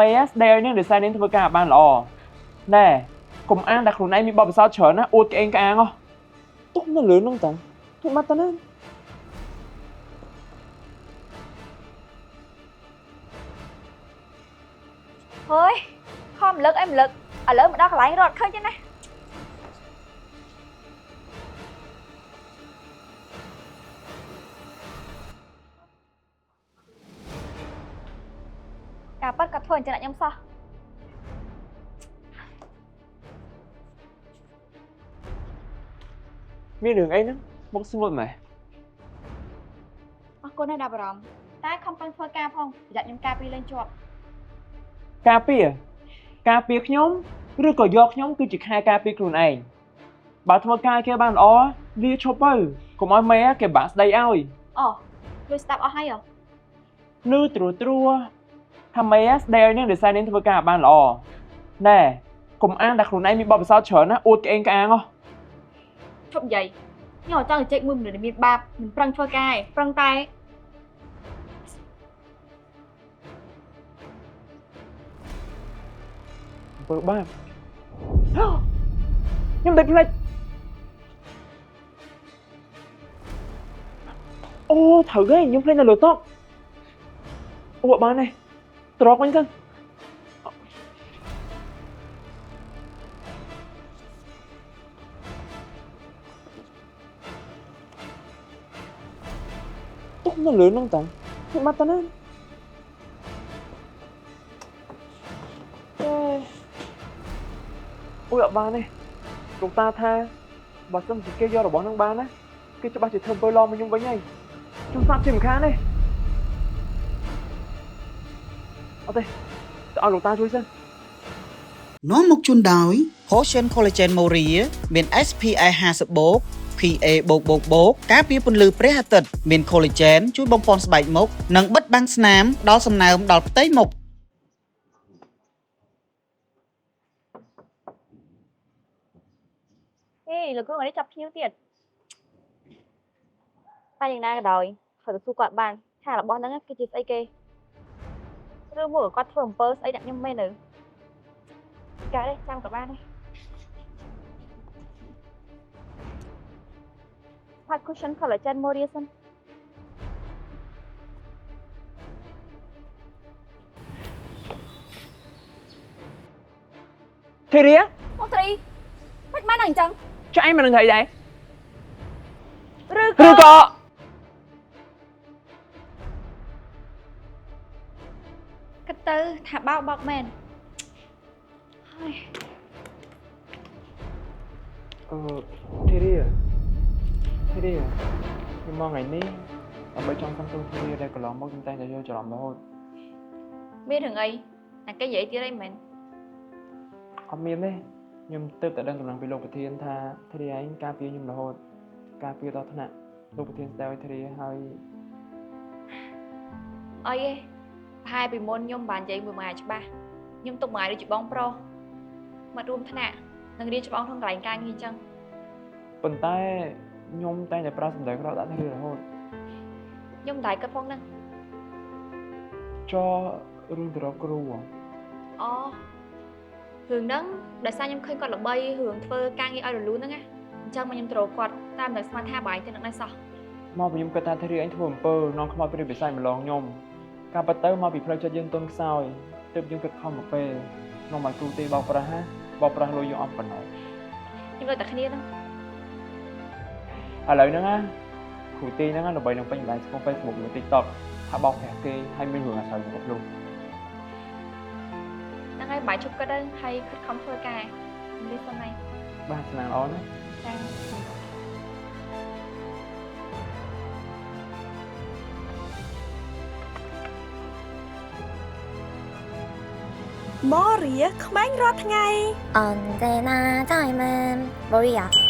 mấy đeo nhưng để sai đến thôi cả bạn lò nè cùng ăn đặtខ្លួនឯងមានបបិសោតច្រើនណាអួតក្អេងក្អាងហ៎ទុកនៅលឿនហ្នឹងតាទុកមកតាណាហើយខំរំលឹកអីរំលឹកឥឡូវមកដល់កន្លែងរត់ឃើញទេណាការប៉ັດក៏ធ្វើអញ្ចឹងខ្ញុំសោះមានរឿងអីហ្នឹងមកស្ងួតម៉េះអរគុណណាស់ដល់បារម្ភតែខំប្រឹងធ្វើការផងប្រយ័ត្នខ្ញុំការពីលេងជាប់ការពារខ្ញុំឬក៏យកខ្ញុំគឺជាខែការពារខ្លួនឯងបើធ្វើការគេបានល្អវាឈប់ទៅកុំឲ្យមេគេបាក់ស្ដីឲ្យអូលួចស្ដាប់អស់ហើយហ៎លឺត្រួថាមេស្ដីនឹងដោយសារនឹងធ្វើការបានល្អណែកុំអាងតែខ្លួនឯងមានបបិសោតច្រើនណាអួតក្អេងក្អាងហ៎ឈប់និយាយខ្ញុំអត់ចង់ជែកមួយមនុស្សដែលមានបាបមិនប្រឹងធ្វើការឯងប្រឹងតែបើបាបខ្ញុំតែភ្លេចអូត្រូវហើយខ្ញុំភ្លេចនៅលើតុអូបានទេត្រកវិញទៅទុកនៅលើហ្នឹងតាខ្ញុំបាត់តាណាអូយអត់បានទេលោកតាថាបើសិនជាគេយករបស់ហ្នឹងបានណាគេច្បាស់ជាធ្វើអំពើឡងមកខ្ញុំវិញហើយខ្ញុំស្លាប់ជាមិនខានទេអត់ទេទៅឲ្យលោកតាជួយសិននាំមកជូនដោយ Potion Collagen Moria មាន SPF 50+, PA+++ការពារពន្លឺព្រះអាទិត្យមាន Collagen ជួយបំប៉នស្បែកមុខនិងបិទបាំងស្នាមដល់សំណើមដល់ផ្ទៃមុខលោកគ្រូនេះចាប់ភ្ញៀវទៀតតែយ៉ាងណាក៏ដោយគាត់ទៅសួរគាត់បានថារបស់ហ្នឹងគឺជាស្អីគេឬមួយគាត់ធ្វើអំពើស្អីដាក់ខ្ញុំមែនទៅចាទេចាំក៏បានដែរផាត់ cushion collagen Moria សិនធីរីអូត្រីមិនបានអញ្ចឹងចុះឯងមិននឹងthấyដែរឬក៏គិតទៅថាបោកមែនហើយធីរីខ្ញុំមកថ្ងៃនេះដើម្បីចង់សុំទោសធីរីដែលកន្លងមកខ្ញុំតែងតែយកច្រឡំរហូតមានរឿងអីតែគេនិយាយទៀតអីមែនអត់មានទេខ្ញុំទើបតែដឹងដំណឹងពីលោកប្រធានថាធីរីឯងការពារខ្ញុំរហូតការពារដល់ថ្នាក់លោកប្រធានស្ដីឲ្យធីរីហើយអីទេប្រហែលពីមុនខ្ញុំបាននិយាយមួយម៉ាច្បាស់ខ្ញុំទុកម៉ាដូចជាបងប្រុសមករួមថ្នាក់នឹងរៀនច្បងក្នុងកន្លែងការងារអញ្ចឹងប៉ុន្តែខ្ញុំតែងតែប្រើសម្ដីក្រក់ដាក់ធីរីរហូតខ្ញុំមិនដែរគិតផងហ្នឹងចោរឿងទៅរកគ្រូអូរឿងហ្នឹងដោយសារខ្ញុំឃើញគាត់ល្បីរឿងធ្វើការងារឲ្យរលូនហ្នឹងណាអញ្ចឹងមកខ្ញុំទៅរកគាត់តាមតែស្មានថាបាយទៅនឹងដែរសោះមកពីខ្ញុំគិតថាធីរីឯងធ្វើអំពើនាំខ្មោចព្រាយបិសាចម្លងខ្ញុំការប៉ັດទៅមកពីផ្លូវចិត្តយើងទន់ខ្សោយទើបយើងគិតខំមកពេលនាំឲ្យគ្រូទេបោកប្រាស់លុយយើងអស់ប៉ុណ្ណោះខ្ញុំដូចតែគ្នាហ្នឹងឥឡូវហ្នឹងណាគ្រូទេហ្នឹងដើម្បីនឹងពេញបណ្ដាញសង្គម Facebook និង TikTok ថាបោកប្រាស់គេហើយមានរឿងអាស្រ័យមកខ្លួនហ្នឹងហើយបាយជប់គាត់ទៅហើយខិតខំធ្វើការនេះសិនហើយបាទស្នាល្អណាស់ចាMoria ក្មេងរាល់ថ្ងៃ언제나 젊은 모리야